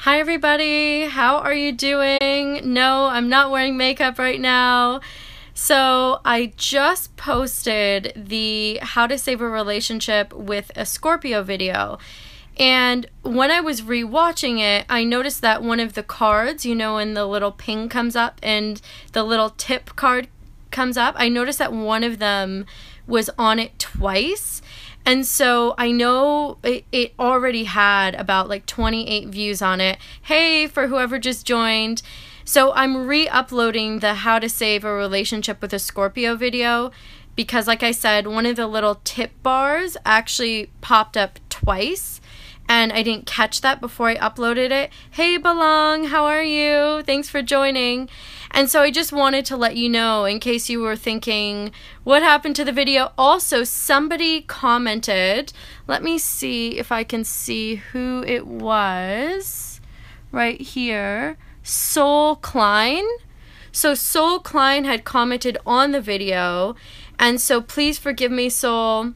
Hi everybody, how are you doing? No, I'm not wearing makeup right now. So I just posted the How to Save a Relationship with a Scorpio video. And when I was rewatching it, I noticed that one of the cards, you know, when the little ping comes up and the little tip card comes up, I noticed that one of them was on it twice. And so I know it already had about like 28 views on it. Hey, for whoever just joined. So I'm re-uploading the How to Save a Relationship with a Scorpio video because, like I said, one of the little tip bars actually popped up twice. And I didn't catch that before I uploaded it. Hey, Belong, how are you? Thanks for joining. And so I just wanted to let you know in case you were thinking, what happened to the video? Also, somebody commented. Let me see if I can see who it was right here. Soul Klein. So Soul Klein had commented on the video. And so please forgive me, Soul,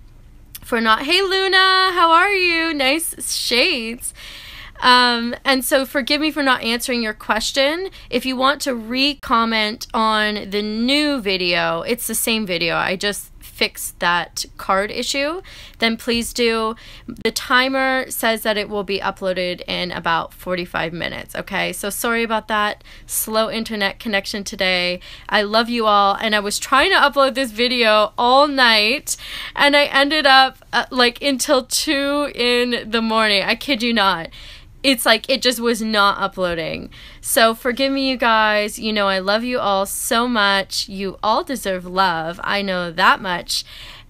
for not, hey Luna, how are you? Nice shades. And so forgive me for not answering your question. If you want to re-comment on the new video, it's the same video, I just fixed that card issue, then please do. The timer says that it will be uploaded in about 45 minutes, okay? So sorry about that slow internet connection today. I love you all, and I was trying to upload this video all night, and I ended up like until 2 in the morning. I kid you not. It's like it just was not uploading. So forgive me, you guys. You know I love you all so much. You all deserve love. I know that much.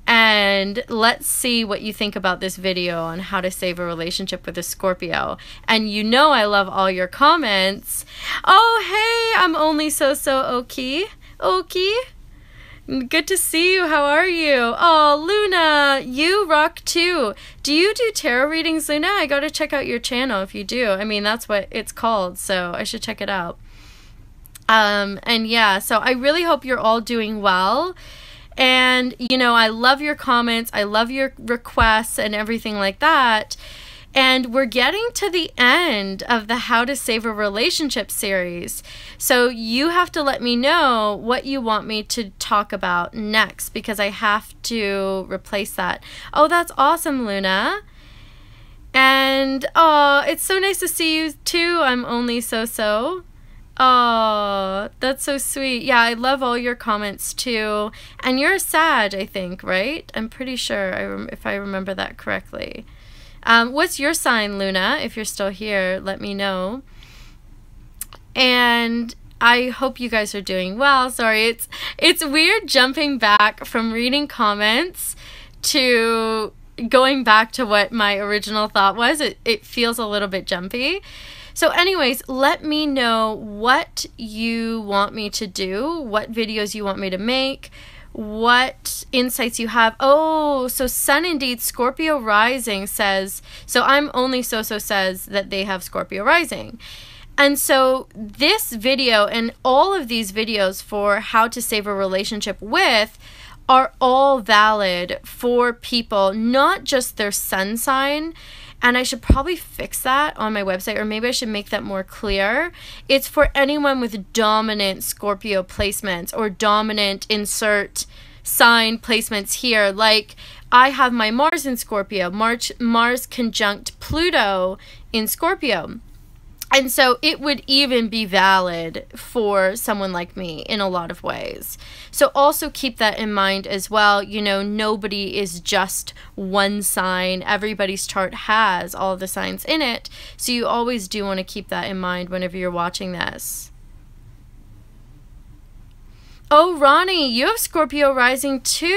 And let's see what you think about this video on how to save a relationship with a Scorpio. And you know I love all your comments. Oh, hey, I'm only so okay. Okay. Good to see you. How are you? Oh, Luna, you rock too. Do you do tarot readings, Luna? I gotta check out your channel if you do. I mean, that's what it's called, so I should check it out. And yeah, so I really hope you're all doing well. And, you know, I love your comments. I love your requests and everything like that. And we're getting to the end of the How to Save a Relationship series. So you have to let me know what you want me to talk about next because I have to replace that. Oh, that's awesome, Luna. And, oh, it's so nice to see you too. I'm only so. Oh, that's so sweet. Yeah, I love all your comments too. And you're a Sag, I think, right? I'm pretty sure if I remember that correctly. What's your sign, Luna? If you're still here, let me know. And I hope you guys are doing well. Sorry, it's weird jumping back from reading comments to going back to what my original thought was. It feels a little bit jumpy. So anyways, let me know what you want me to do, what videos you want me to make, what insights you have. Oh, so Sun Indeed Scorpio Rising says, so I'm only so says that they have Scorpio Rising. And so this video and all of these videos for how to save a relationship with are all valid for people, not just their sun sign. And I should probably fix that on my website, or maybe I should make that more clear. It's for anyone with dominant Scorpio placements or dominant insert sign placements here. Like I have my Mars in Scorpio, Mars conjunct Pluto in Scorpio. And so it would even be valid for someone like me in a lot of ways. So also keep that in mind as well. You know, nobody is just one sign. Everybody's chart has all the signs in it. So you always do want to keep that in mind whenever you're watching this. Oh, Ronnie, you have Scorpio rising too.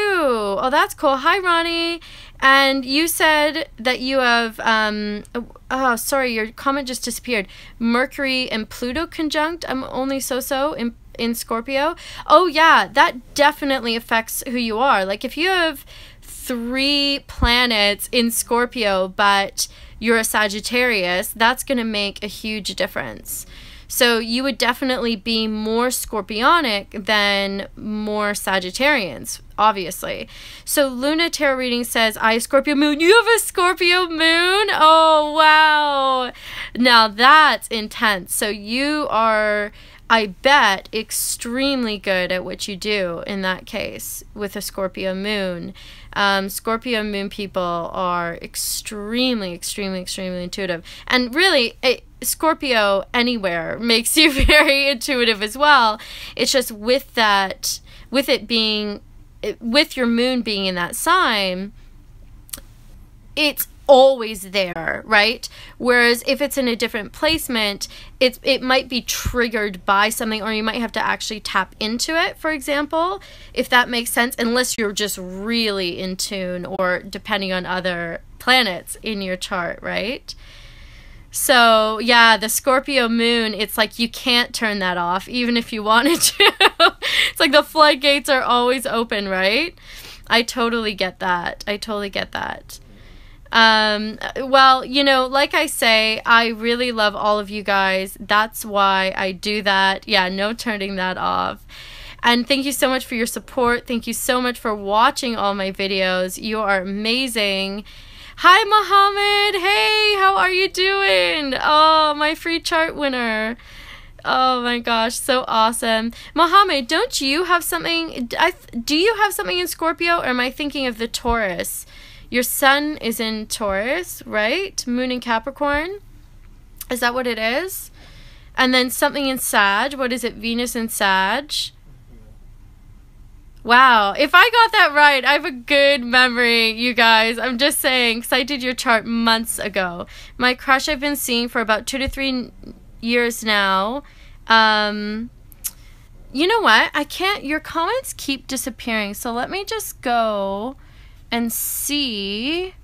Oh, that's cool. Hi, Ronnie. And you said that you have, oh, sorry, your comment just disappeared. Mercury and Pluto conjunct. I'm only so in Scorpio. Oh, yeah, that definitely affects who you are. Like if you have 3 planets in Scorpio, but you're a Sagittarius, that's going to make a huge difference. So you would definitely be more scorpionic than more Sagittarians, obviously. So Luna Tarot Reading says, I have Scorpio moon. You have a Scorpio moon? Oh, wow. Now that's intense. So you are, I bet, extremely good at what you do in that case with a Scorpio moon. Scorpio moon people are extremely, extremely, extremely intuitive. And really, Scorpio anywhere makes you very intuitive as well. It's just with that, with it being, with your moon being in that sign, it's always there, right? Whereas if it's in a different placement, it might be triggered by something, or you might have to actually tap into it, for example, if that makes sense, unless you're just really in tune, or depending on other planets in your chart, right? So yeah, the Scorpio moon, it's like you can't turn that off even if you wanted to. It's like the floodgates are always open, right? I totally get that. I totally get that. Well, you know, like I say, I really love all of you guys. That's why I do that. Yeah, no turning that off. And thank you so much for your support. Thank you so much for watching all my videos. You are amazing. Hi, Mohammed. Hey, how are you doing? Oh, my free chart winner. Oh my gosh, so awesome. Mohammed, don't you have something? Do you have something in Scorpio, or am I thinking of the Taurus? Your sun is in Taurus, right? Moon in Capricorn. Is that what it is? And then something in Sag. What is it? Venus in Sag. Wow. If I got that right, I have a good memory, you guys. I'm just saying, because I did your chart months ago. My crush I've been seeing for about 2 to 3 years now. You know what? I can't, your comments keep disappearing. So let me just go and see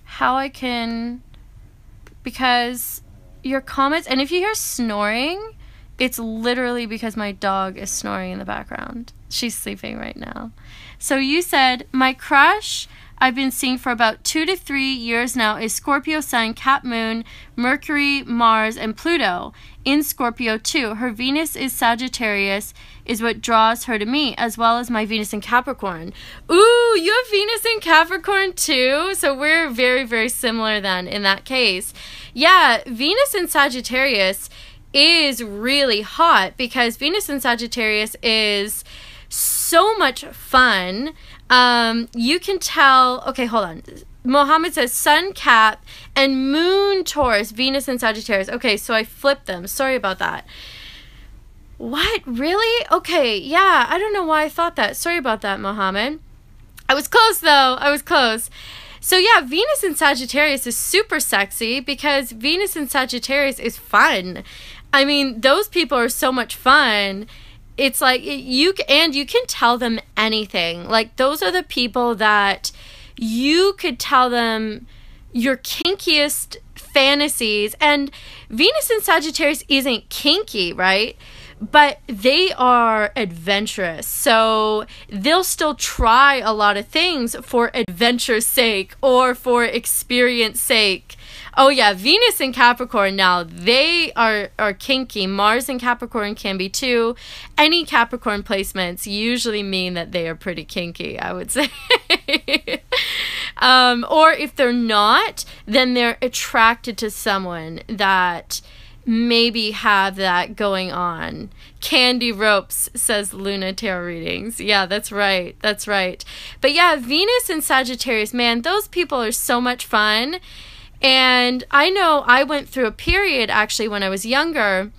how I can, because your comments, and if you hear snoring, it's literally because my dog is snoring in the background. She's sleeping right now. So you said, my crush I've been seeing for about 2 to 3 years now is Scorpio Sun, Cap Moon, Mercury, Mars, and Pluto in Scorpio too. Her Venus is Sagittarius, is what draws her to me, as well as my Venus in Capricorn. Ooh, you have Venus in Capricorn too? So we're very, very similar then in that case. Yeah, Venus in Sagittarius is really hot because Venus in Sagittarius is so much fun. You can tell, okay, hold on. Mohammed says Sun Cap and Moon Taurus, Venus and Sagittarius. Okay, so I flipped them. Sorry about that. What? Really? Okay, yeah, I don't know why I thought that. Sorry about that, Mohammed. I was close though. I was close. So yeah, Venus in Sagittarius is super sexy because Venus in Sagittarius is fun. I mean, those people are so much fun. It's like you can tell them anything. Like those are the people that you could tell them your kinkiest fantasies. And Venus in Sagittarius isn't kinky, right? But they are adventurous. So they'll still try a lot of things for adventure's sake or for experience sake. Oh yeah, Venus in Capricorn now, they are kinky. Mars in Capricorn can be too. Any Capricorn placements usually mean that they are pretty kinky, I would say. Or if they're not, then they're attracted to someone that maybe have that going on. Candy ropes, says Luna Tarot Readings. Yeah, that's right. That's right. But yeah, Venus and Sagittarius, man, those people are so much fun. And I know I went through a period actually when I was younger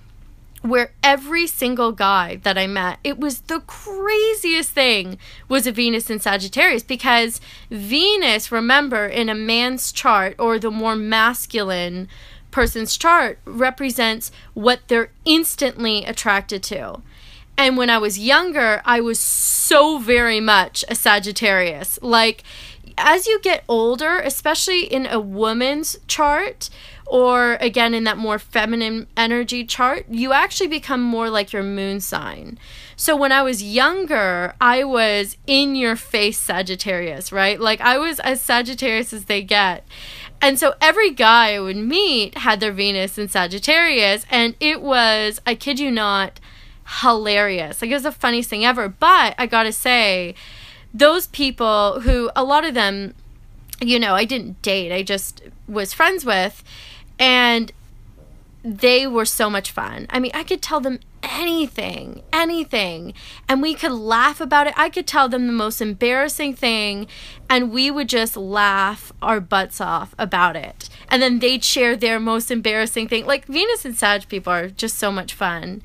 where every single guy that I met, it was the craziest thing, was a Venus in Sagittarius, because Venus, remember, in a man's chart or the more masculine person's chart represents what they're instantly attracted to. And when I was younger, I was so very much a Sagittarius. Like, as you get older, especially in a woman's chart, or again in that more feminine energy chart, you actually become more like your moon sign. So when I was younger, I was in your face Sagittarius, right? Like I was as Sagittarius as they get. And so every guy I would meet had their Venus in Sagittarius, and it was, I kid you not, hilarious. Like it was the funniest thing ever. But I gotta say, those people who, a lot of them, you know, I didn't date, I just was friends with, and they were so much fun. I mean, I could tell them anything, and we could laugh about it. I could tell them the most embarrassing thing, and we would just laugh our butts off about it. And then they'd share their most embarrassing thing. Like, Venus and Sag people are just so much fun.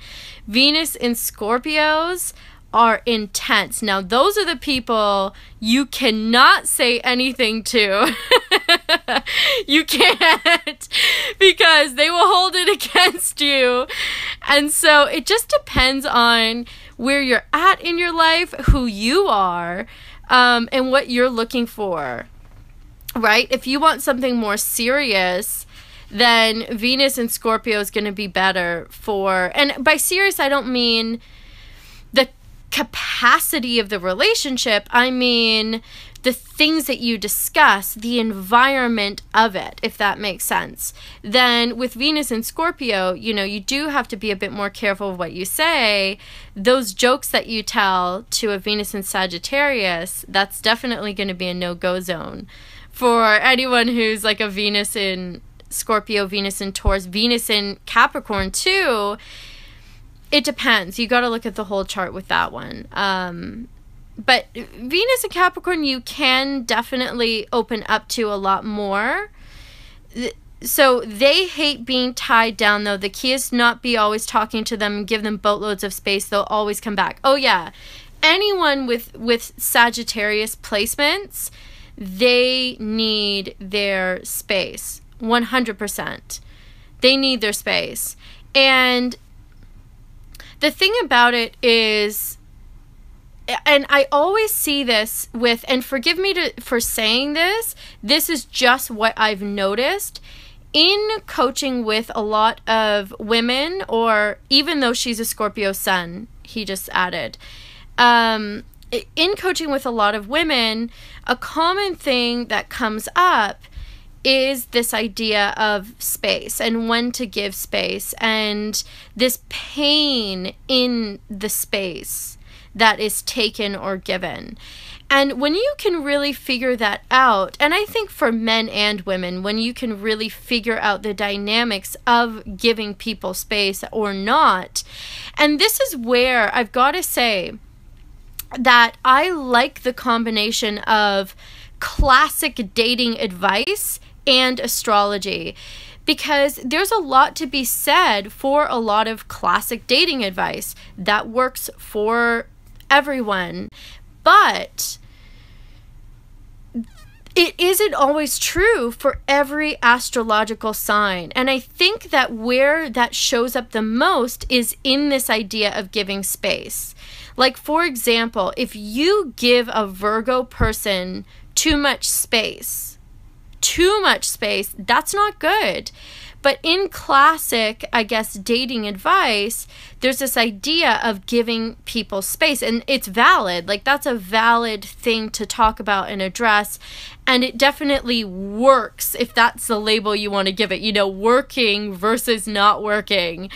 Venus and Scorpios are intense. Now, those are the people you cannot say anything to. You can't, because they will hold it against you. And so it just depends on where you're at in your life, who you are, and what you're looking for, right? If you want something more serious, then Venus and Scorpio is going to be better for, and by serious, I don't mean the capacity of the relationship. I mean the things that you discuss, the environment of it, if that makes sense. Then with Venus and Scorpio, you know, you do have to be a bit more careful of what you say. Those jokes that you tell to a Venus and Sagittarius, that's definitely going to be a no-go zone. For anyone who's like a Venus in Scorpio, Venus in Taurus, Venus in Capricorn too, it depends. You got to look at the whole chart with that one. But Venus and Capricorn, you can definitely open up to a lot more. So they hate being tied down, though. The key is not be always talking to them and give them boatloads of space. They'll always come back. Oh, yeah. Anyone with Sagittarius placements, they need their space. 100%. They need their space. And the thing about it is, and I always see this with, and forgive me for saying this, this is just what I've noticed in coaching with a lot of women, or even though she's a Scorpio sun, he just added, in coaching with a lot of women, a common thing that comes up is this idea of space and when to give space, and this pain in the space that is taken or given. And when you can really figure that out, and I think for men and women, when you can really figure out the dynamics of giving people space or not, and this is where I've got to say that I like the combination of classic dating advice and astrology, because there's a lot to be said for a lot of classic dating advice that works for everyone, but it isn't always true for every astrological sign. And I think that where that shows up the most is in this idea of giving space. Like, for example, if you give a Virgo person too much space, that's not good. But in classic, I guess, dating advice, there's this idea of giving people space, and it's valid. Like, that's a valid thing to talk about and address, and it definitely works if that's the label you want to give it. You know, working versus not working.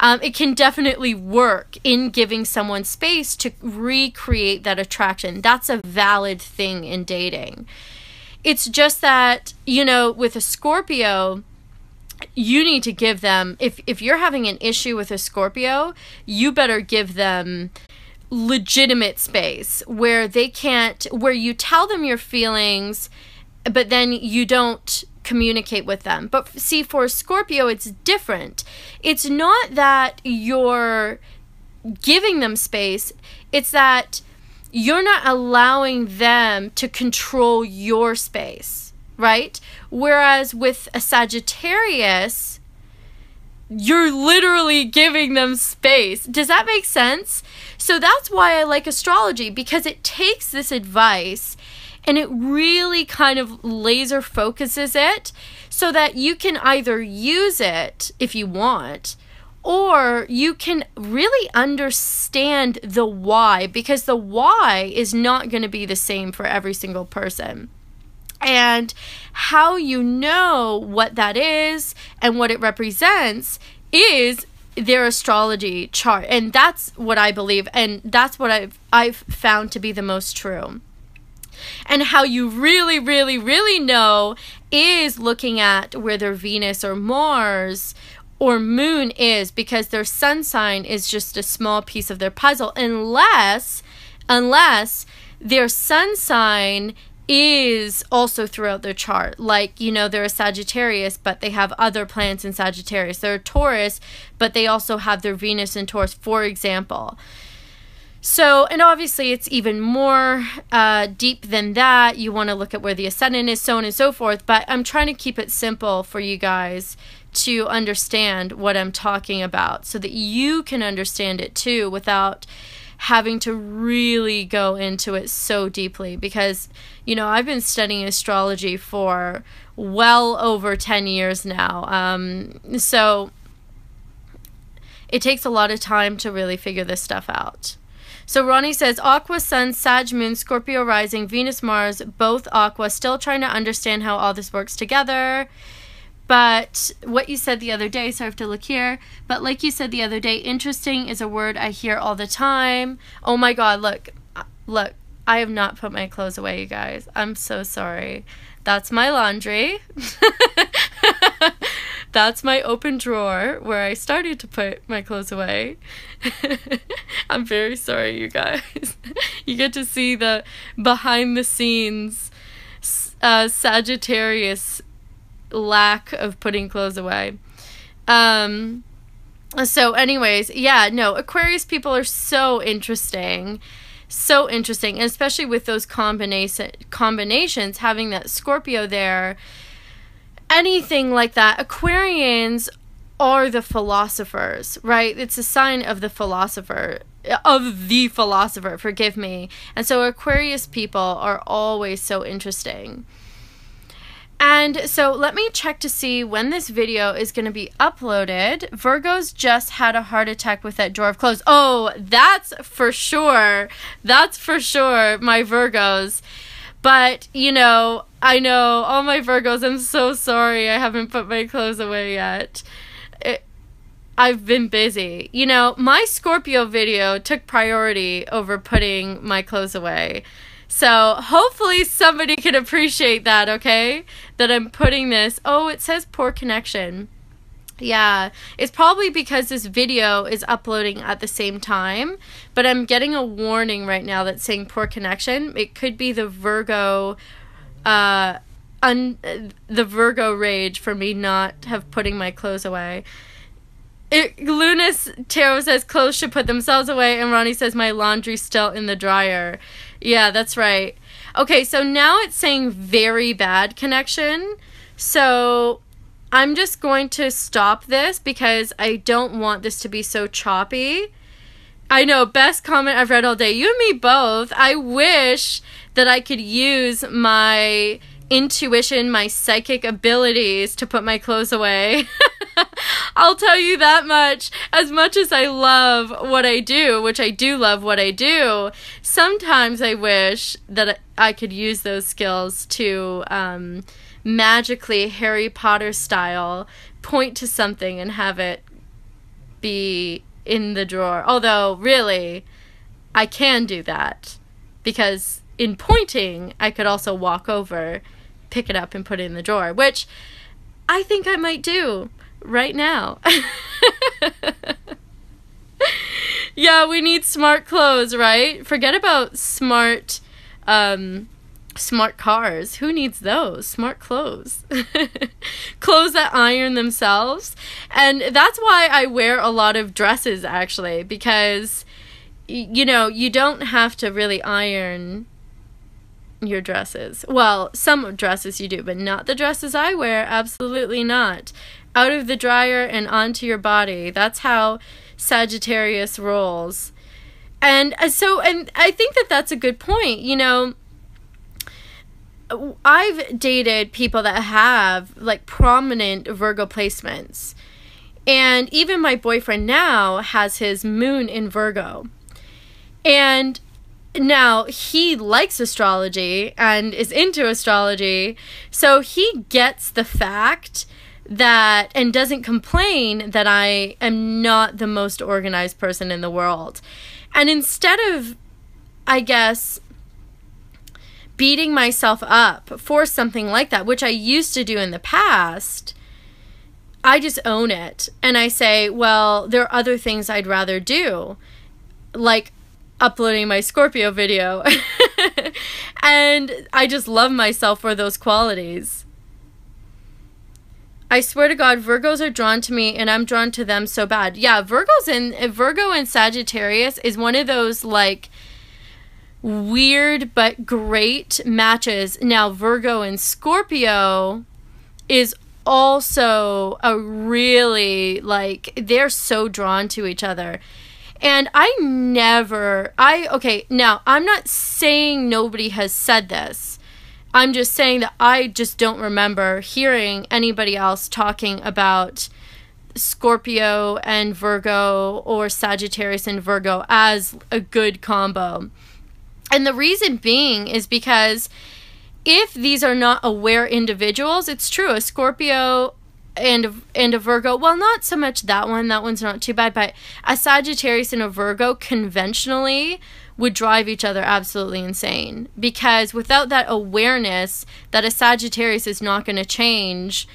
It can definitely work in giving someone space to recreate that attraction. That's a valid thing in dating. It's just that, you know, with a Scorpio, you need to give them, if you're having an issue with a Scorpio, you better give them legitimate space where they can't, where you tell them your feelings, but then you don't communicate with them. But see, for a Scorpio, it's different. It's not that you're giving them space, it's that you're not allowing them to control your space, right? Whereas with a Sagittarius, you're literally giving them space. Does that make sense? So that's why I like astrology, because it takes this advice and it really kind of laser focuses it so that you can either use it if you want, or you can really understand the why, because the why is not going to be the same for every single person. And how you know what that is and what it represents is their astrology chart. And that's what I believe, and that's what I've found to be the most true. And how you really, really, really know is looking at where their Venus or Mars or moon is, because their sun sign is just a small piece of their puzzle, unless their sun sign is also throughout their chart. Like, you know, they're a Sagittarius, but they have other planets in Sagittarius. They're a Taurus, but they also have their Venus in Taurus, for example. So, and obviously it's even more deep than that. You want to look at where the ascendant is, so on and so forth. But I'm trying to keep it simple for you guys to understand what I'm talking about, so that you can understand it too without having to really go into it so deeply. Because, you know, I've been studying astrology for well over 10 years now. So it takes a lot of time to really figure this stuff out. So Ronnie says, Aqua, Sun, Sag, Moon, Scorpio rising, Venus, Mars, both Aqua. Still trying to understand how all this works together. But what you said the other day, so I have to look here. But like you said the other day, interesting is a word I hear all the time. Oh my God, look. I have not put my clothes away, you guys. I'm so sorry. That's my laundry. That's my open drawer where I started to put my clothes away. I'm very sorry, you guys. You get to see the behind the scenes Sagittarius lack of putting clothes away. So anyways, yeah, no, Aquarius people are so interesting. So interesting, and especially with those combinations, having that Scorpio there, anything like that. Aquarians are the philosophers, right? It's a sign of the philosopher, forgive me. And so Aquarius people are always so interesting. And so let me check to see when this video is going to be uploaded. Virgos just had a heart attack with that drawer of clothes. Oh, that's for sure. That's for sure, my Virgos. But, you know, I know, all my Virgos, I'm so sorry I haven't put my clothes away yet. I've been busy. You know, my Scorpio video took priority over putting my clothes away. So hopefully somebody can appreciate that, okay? That I'm putting this. Oh, it says poor connection. Yeah, it's probably because this video is uploading at the same time, but I'm getting a warning right now that's saying poor connection. It could be the Virgo, the Virgo rage for me not have putting my clothes away. Lunas Tarot says clothes should put themselves away, and Ronnie says my laundry's still in the dryer. Yeah, that's right. Okay, so now it's saying very bad connection. So I'm just going to stop this because I don't want this to be so choppy. I know, best comment I've read all day. You and me both. I wish that I could use my intuition, my psychic abilities to put my clothes away. I'll tell you that much. As much as I love what I do, which I do love what I do, sometimes I wish that I could use those skills to magically, Harry Potter style, point to something and have it be in the drawer. Although, really, I can do that. Because in pointing, I could also walk over, pick it up, and put it in the drawer. Which I think I might do right now. Yeah, we need smart clothes, right? Forget about smart cars. Who needs those? Smart clothes. Clothes that iron themselves. And that's why I wear a lot of dresses, actually, because, you know, you don't have to really iron your dresses. Well, some dresses you do, but not the dresses I wear. Absolutely not. Out of the dryer and onto your body. That's how Sagittarius rolls. And so, and I think that that's a good point. You know, I've dated people that have like prominent Virgo placements. And even my boyfriend now has his moon in Virgo. And now, he likes astrology and is into astrology, so he gets the fact that, and doesn't complain that I am not the most organized person in the world. And instead of, I guess, beating myself up for something like that, which I used to do in the past, I just own it. And I say, well, there are other things I'd rather do, like uploading my Scorpio video. And I just love myself for those qualities. I swear to God, Virgos are drawn to me and I'm drawn to them so bad. Yeah, Virgo and Sagittarius is one of those like weird but great matches. Now, Virgo and Scorpio is also a really, like, they're so drawn to each other. And okay, now, I'm not saying nobody has said this. I'm just saying that I just don't remember hearing anybody else talking about Scorpio and Virgo or Sagittarius and Virgo as a good combo. And the reason being is because if these are not aware individuals, it's true, a Scorpio and a Virgo, well, not so much that one's not too bad, but a Sagittarius and a Virgo conventionally would drive each other absolutely insane, because without that awareness that a Sagittarius is not going to change,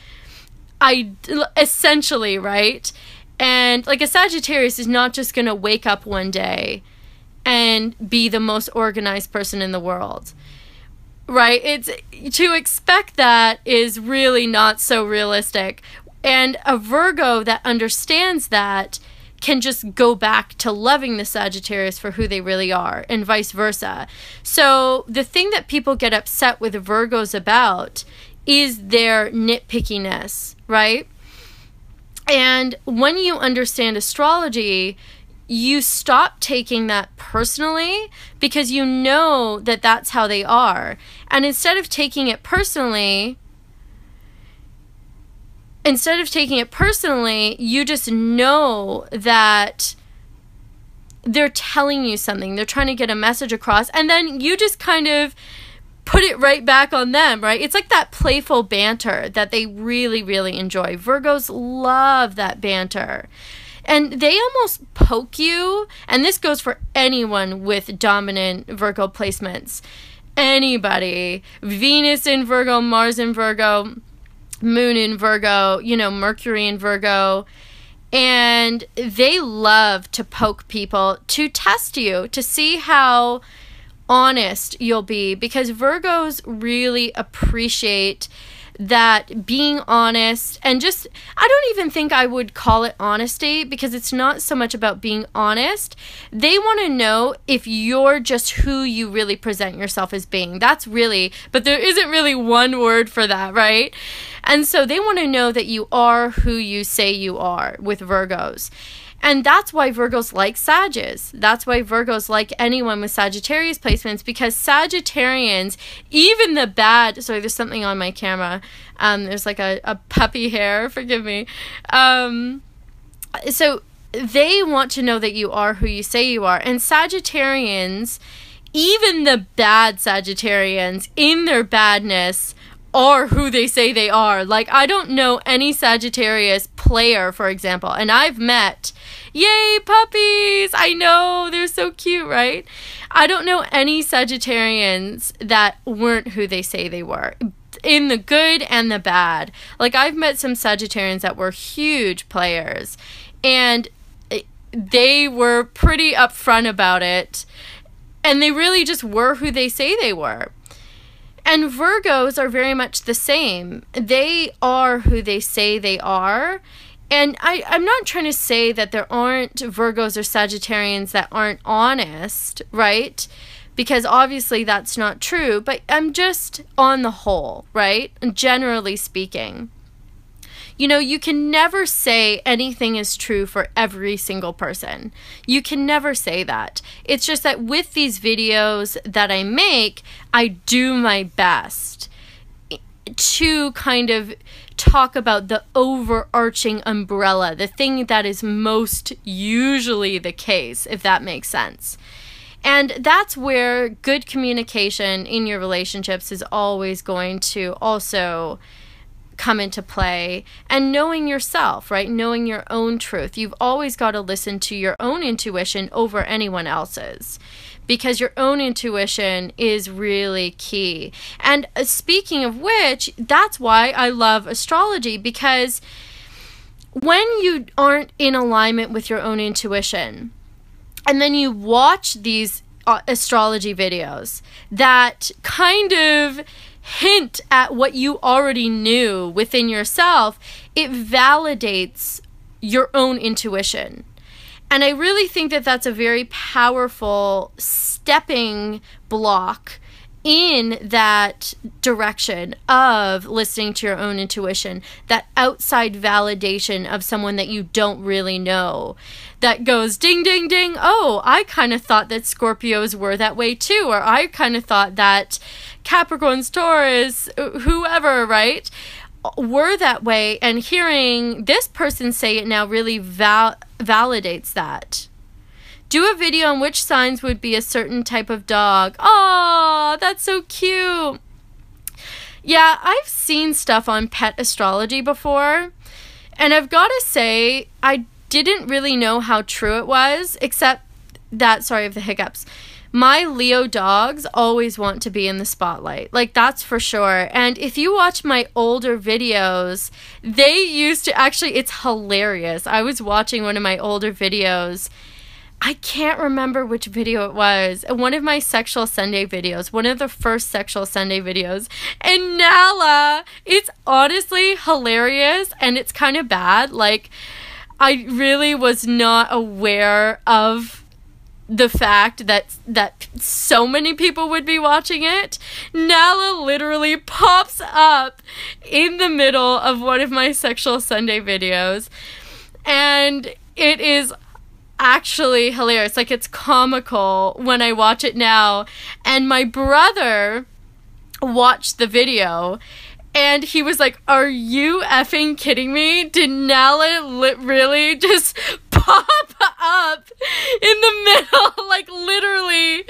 essentially, right? And like a Sagittarius is not just going to wake up one day and be the most organized person in the world, right? It's to expect that is really not so realistic. And a Virgo that understands that can just go back to loving the Sagittarius for who they really are, and vice versa. So the thing that people get upset with Virgos about is their nitpickiness, right? And when you understand astrology, you stop taking that personally, because you know that that's how they are. And instead of taking it personally, you just know that they're telling you something. They're trying to get a message across. And then you just kind of put it right back on them, right? It's like that playful banter that they really, really enjoy. Virgos love that banter. And they almost poke you. And this goes for anyone with dominant Virgo placements. Anybody. Venus in Virgo, Mars in Virgo, Moon in Virgo, Mercury in Virgo. And they love to poke people, to test you, to see how honest you'll be, because Virgos really appreciate that being honest. And just, I don't even think I would call it honesty, because it's not so much about being honest. They want to know if you're just who you really present yourself as being. That's really, but there isn't really one word for that, right? And so they want to know that you are who you say you are with Virgos. And that's why Virgos like Sagittarius. That's why Virgos like anyone with Sagittarius placements, because Sagittarians, even the bad, sorry, there's something on my camera. There's like a puppy hair, forgive me. So they want to know that you are who you say you are. And Sagittarians, even the bad Sagittarians, in their badness, are who they say they are. Like, I don't know any Sagittarius player, for example, and I've met, yay, puppies! I know, they're so cute, right? I don't know any Sagittarians that weren't who they say they were, in the good and the bad. Like, I've met some Sagittarians that were huge players, and they were pretty upfront about it, and they really just were who they say they were. And Virgos are very much the same. They are who they say they are. And I'm not trying to say that there aren't Virgos or Sagittarians that aren't honest, right? Because obviously that's not true. But I'm just on the whole, right? Generally speaking. You can never say anything is true for every single person. You can never say that. It's just that with these videos that I make, I do my best to kind of talk about the overarching umbrella, the thing that is most usually the case, if that makes sense. And that's where good communication in your relationships is always going to also come into play, and knowing yourself, right? Knowing your own truth. You've always got to listen to your own intuition over anyone else's, because your own intuition is really key. And speaking of which, that's why I love astrology, because when you aren't in alignment with your own intuition, and then you watch these astrology videos that kind of hint at what you already knew within yourself, it validates your own intuition. And I really think that that's a very powerful stepping block in that direction of listening to your own intuition, that outside validation of someone that you don't really know, that goes ding, ding, ding, oh, I kind of thought that Scorpios were that way too, or I kind of thought that Capricorns, Taurus, whoever, right, were that way, and hearing this person say it now really validates that. Do a video on which signs would be a certain type of dog. Oh, that's so cute. Yeah, I've seen stuff on pet astrology before, and I've got to say, I didn't really know how true it was, except that, sorry of the hiccups, my Leo dogs always want to be in the spotlight. Like, that's for sure. And if you watch my older videos, they used to, actually, it's hilarious. I was watching one of my older videos. I can't remember which video it was. One of my Sexual Sunday videos. One of the first Sexual Sunday videos. And Nala, it's honestly hilarious and it's kind of bad. Like, I really was not aware of the fact that so many people would be watching it. Nala literally pops up in the middle of one of my Sexual Sunday videos. And it is actually hilarious. Like, it's comical when I watch it now. And my brother watched the video and he was like, are you effing kidding me? Did Nala really just pop up in the middle, like literally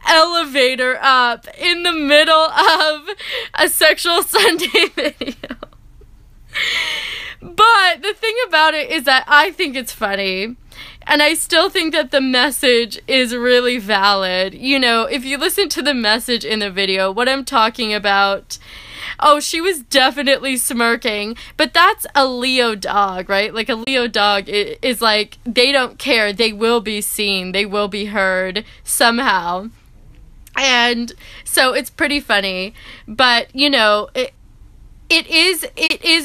elevator up in the middle of a Sexual Sunday video? But the thing about it is that I think it's funny. And I still think that the message is really valid. You know, if you listen to the message in the video, what I'm talking about, oh, she was definitely smirking, but that's a Leo dog, right? Like, a Leo dog is like, they don't care. They will be seen. They will be heard somehow. And so it's pretty funny. But, you know, it is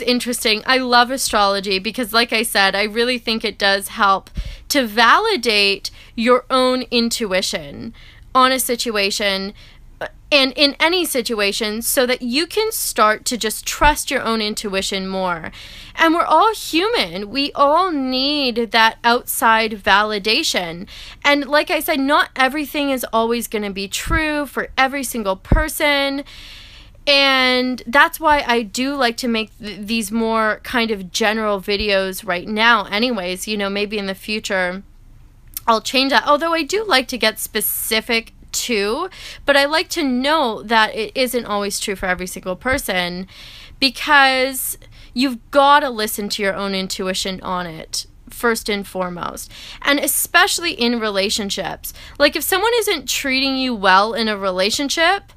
interesting. I love astrology because, like I said, I really think it does help to validate your own intuition on a situation and in any situation so that you can start to just trust your own intuition more. And we're all human. We all need that outside validation. And like I said, not everything is always going to be true for every single person. And that's why I do like to make these more kind of general videos right now anyways. You know, maybe in the future I'll change that. Although I do like to get specific too, but I like to know that it isn't always true for every single person, because you've got to listen to your own intuition on it first and foremost. And especially in relationships. Like, if someone isn't treating you well in a relationship,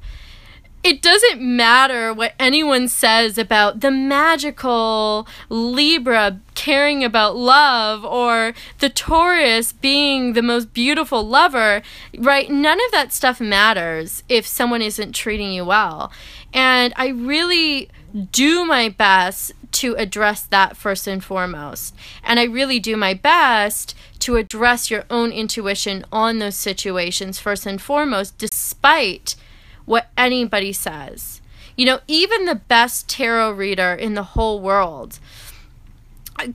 it doesn't matter what anyone says about the magical Libra caring about love or the Taurus being the most beautiful lover, right? None of that stuff matters if someone isn't treating you well. And I really do my best to address that first and foremost. And I really do my best to address your own intuition on those situations first and foremost, despite what anybody says. You know, even the best tarot reader in the whole world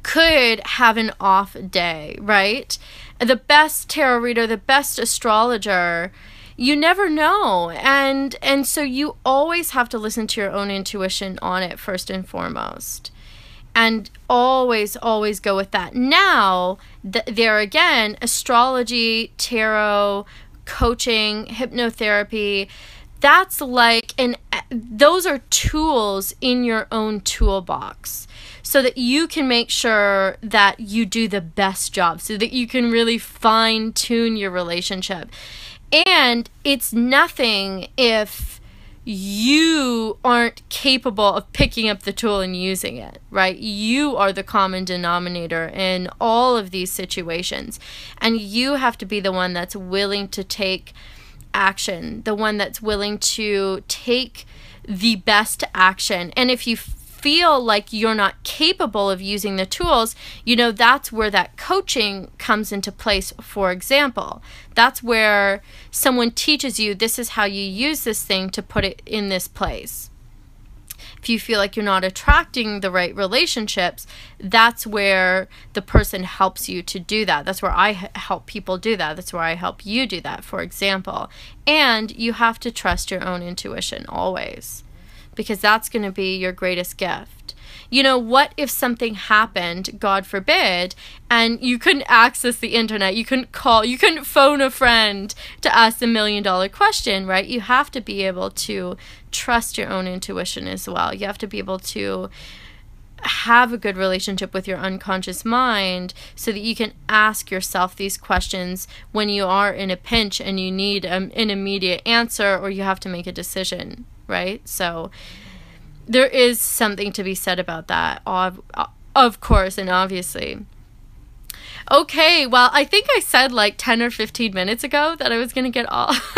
could have an off day, right? The best tarot reader, the best astrologer, you never know. And so you always have to listen to your own intuition on it first and foremost. And always go with that. Now, there again, astrology, tarot, coaching, hypnotherapy, that's like, those are tools in your own toolbox so that you can make sure that you do the best job, so that you can really fine tune your relationship. And it's nothing if you aren't capable of picking up the tool and using it, right? You are the common denominator in all of these situations. And you have to be the one that's willing to take action, the one that's willing to take the best action. And if you feel like you're not capable of using the tools, you know, that's where that coaching comes into place. For example, that's where someone teaches you, this is how you use this thing to put it in this place. If you feel like you're not attracting the right relationships, that's where the person helps you to do that. That's where I help people do that. That's where I help you do that, for example. And you have to trust your own intuition always, because that's going to be your greatest gift. You know, what if something happened, God forbid, and you couldn't access the internet, you couldn't call, you couldn't phone a friend to ask the $1 million question, right? You have to be able to trust your own intuition as well. You have to be able to have a good relationship with your unconscious mind so that you can ask yourself these questions when you are in a pinch and you need an immediate answer, or you have to make a decision, right? So there is something to be said about that, of course, and obviously. Okay, well, I think I said like 10 or 15 minutes ago that I was going to get off.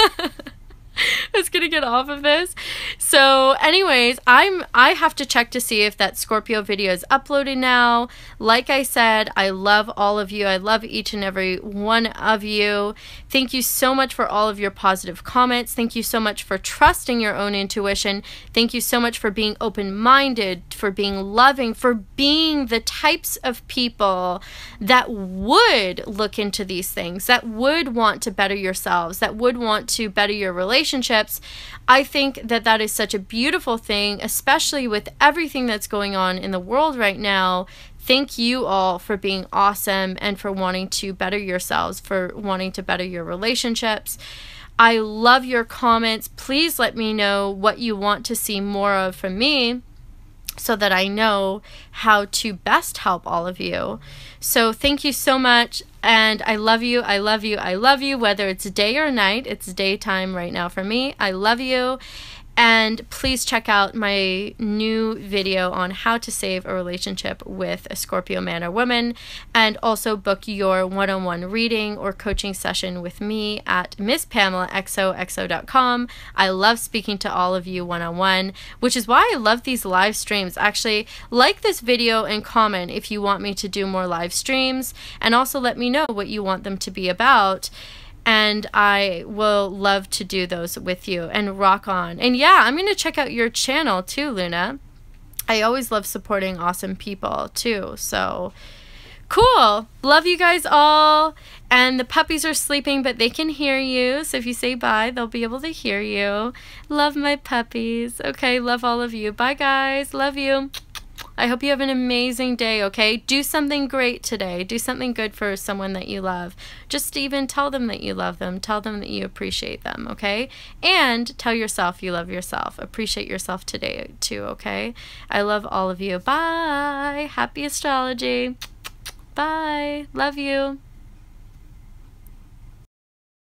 I was going to get off of this. So anyways, I have to check to see if that Scorpio video is uploaded now. Like I said, I love all of you. I love each and every one of you. Thank you so much for all of your positive comments. Thank you so much for trusting your own intuition. Thank you so much for being open-minded, for being loving, for being the types of people that would look into these things, that would want to better yourselves, that would want to better your relationships. I think that that is such a beautiful thing, especially with everything that's going on in the world right now. Thank you all for being awesome and for wanting to better yourselves, for wanting to better your relationships. I love your comments. Please let me know what you want to see more of from me, so that I know how to best help all of you. So thank you so much, and I love you, I love you, I love you, whether it's day or night. It's daytime right now for me. I love you, and please check out my new video on how to save a relationship with a Scorpio man or woman, and also book your one-on-one reading or coaching session with me at MissPamelaXOXO.com. I love speaking to all of you one-on-one, which is why I love these live streams. Actually, like this video and comment if you want me to do more live streams, and also let me know what you want them to be about. And I will love to do those with you, and rock on. And yeah, I'm going to check out your channel too, Luna. I always love supporting awesome people too. So cool. Love you guys all. And the puppies are sleeping, but they can hear you. So if you say bye, they'll be able to hear you. Love my puppies. Okay, love all of you. Bye, guys. Love you. I hope you have an amazing day, okay? Do something great today. Do something good for someone that you love. Just even tell them that you love them. Tell them that you appreciate them, okay? And tell yourself you love yourself. Appreciate yourself today too, okay? I love all of you. Bye. Happy astrology. Bye. Love you.